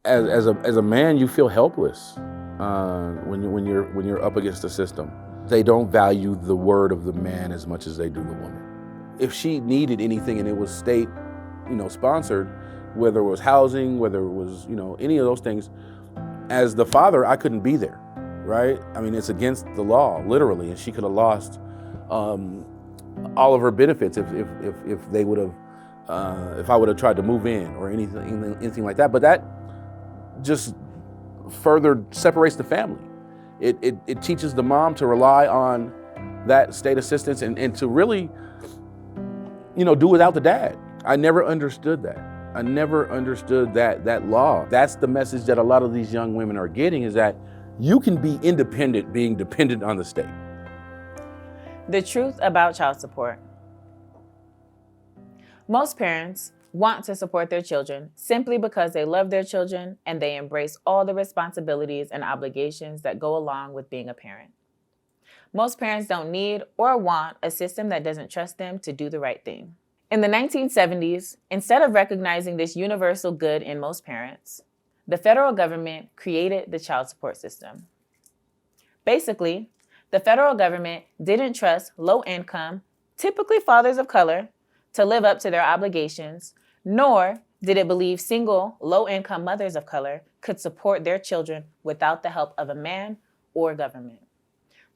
As a man, you feel helpless when you're up against the system. They don't value the word of the man as much as they do the woman. If she needed anything and it was state, sponsored, whether it was housing, whether it was, any of those things, as the father, I couldn't be there, right? I mean, it's against the law, literally, and she could have lost all of her benefits if they would have, if I would have tried to move in or anything like that. But that just further separates the family. It teaches the mom to rely on that state assistance and to really, do without the dad. I never understood that. I never understood that law. That's the message that a lot of these young women are getting, is that you can be independent being dependent on the state. The truth about child support. Most parents want to support their children simply because they love their children and they embrace all the responsibilities and obligations that go along with being a parent. Most parents don't need or want a system that doesn't trust them to do the right thing. In the 1970s, instead of recognizing this universal good in most parents, the federal government created the child support system. Basically, the federal government didn't trust low-income, typically fathers of color, to live up to their obligations, nor did it believe single, low-income mothers of color could support their children without the help of a man or government.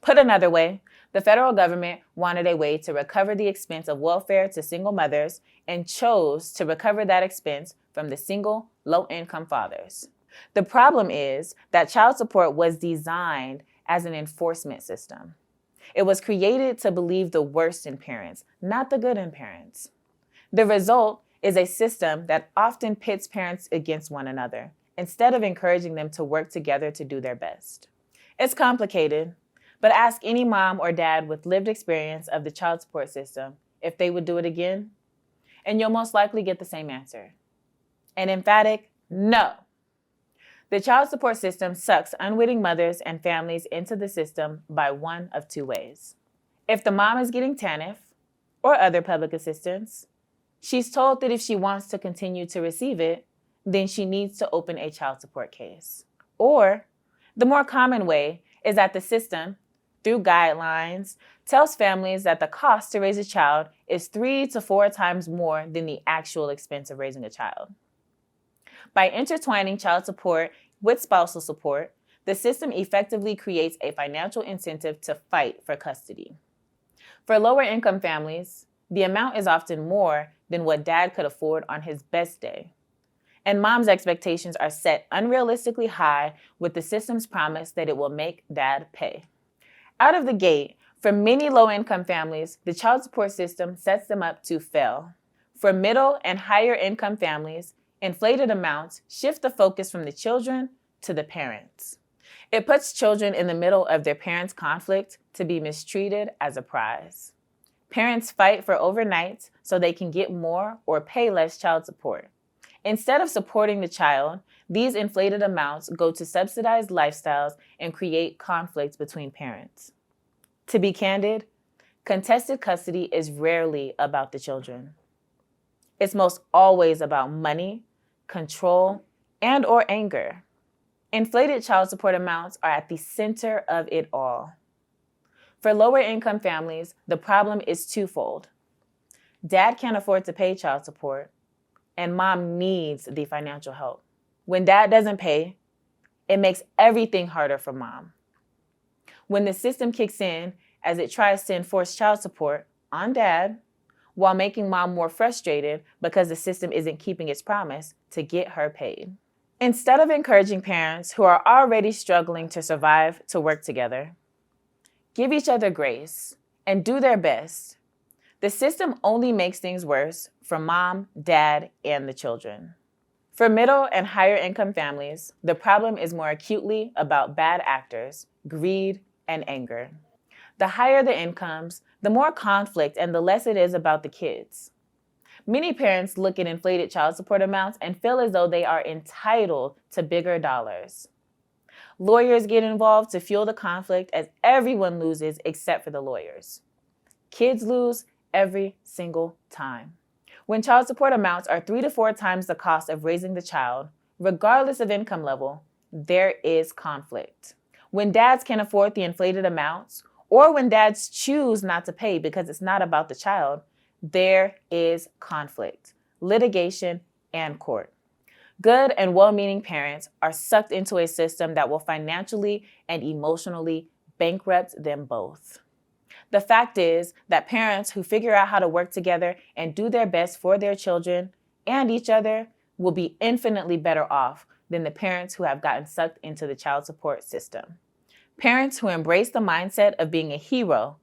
Put another way, the federal government wanted a way to recover the expense of welfare to single mothers and chose to recover that expense from the single, low-income fathers. The problem is that child support was designed as an enforcement system. It was created to believe the worst in parents, not the good in parents. The result is a system that often pits parents against one another, instead of encouraging them to work together to do their best. It's complicated, but ask any mom or dad with lived experience of the child support system if they would do it again, and you'll most likely get the same answer. An emphatic no. The child support system sucks unwitting mothers and families into the system by one of two ways. If the mom is getting TANF or other public assistance, she's told that if she wants to continue to receive it, then she needs to open a child support case. Or, the more common way is that the system, through guidelines, tells families that the cost to raise a child is 3 to 4 times more than the actual expense of raising a child. By intertwining child support with spousal support, the system effectively creates a financial incentive to fight for custody. For lower income families, the amount is often more than what dad could afford on his best day. And mom's expectations are set unrealistically high with the system's promise that it will make dad pay. Out of the gate, for many low-income families, the child support system sets them up to fail. For middle and higher income families, inflated amounts shift the focus from the children to the parents. It puts children in the middle of their parents' conflict to be mistreated as a prize. Parents fight for overnights so they can get more or pay less child support. Instead of supporting the child, these inflated amounts go to subsidized lifestyles and create conflicts between parents. To be candid, contested custody is rarely about the children. It's most always about money, control, and or anger. Inflated child support amounts are at the center of it all. For lower income families, the problem is twofold. Dad can't afford to pay child support, and mom needs the financial help. When dad doesn't pay, it makes everything harder for mom. When the system kicks in as it tries to enforce child support on dad, while making mom more frustrated because the system isn't keeping its promise to get her paid. Instead of encouraging parents who are already struggling to survive to work together, give each other grace and do their best. The system only makes things worse for mom, dad, and the children. For middle and higher income families, the problem is more acutely about bad actors, greed, and anger. The higher the incomes, the more conflict and the less it is about the kids. Many parents look at inflated child support amounts and feel as though they are entitled to bigger dollars. Lawyers get involved to fuel the conflict as everyone loses except for the lawyers. Kids lose every single time. When child support amounts are 3 to 4 times the cost of raising the child, regardless of income level, there is conflict. When dads can afford the inflated amounts, or when dads choose not to pay because it's not about the child, there is conflict, litigation, and court. Good and well-meaning parents are sucked into a system that will financially and emotionally bankrupt them both. The fact is that parents who figure out how to work together and do their best for their children and each other will be infinitely better off than the parents who have gotten sucked into the child support system. Parents who embrace the mindset of being a hero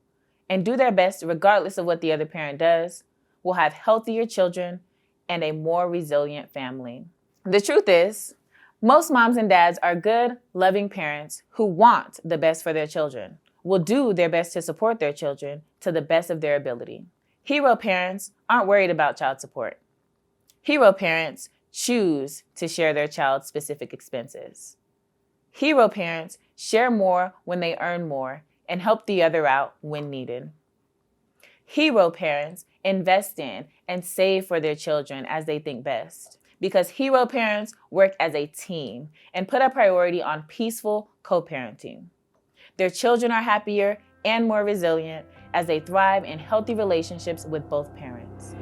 and do their best regardless of what the other parent does will have healthier children and a more resilient family. The truth is, most moms and dads are good, loving parents who want the best for their children, will do their best to support their children to the best of their ability. Hero parents aren't worried about child support. Hero parents choose to share their child's specific expenses. Hero parents share more when they earn more and help the other out when needed. Hero parents invest in and save for their children as they think best, because hero parents work as a team and put a priority on peaceful co-parenting. Their children are happier and more resilient as they thrive in healthy relationships with both parents.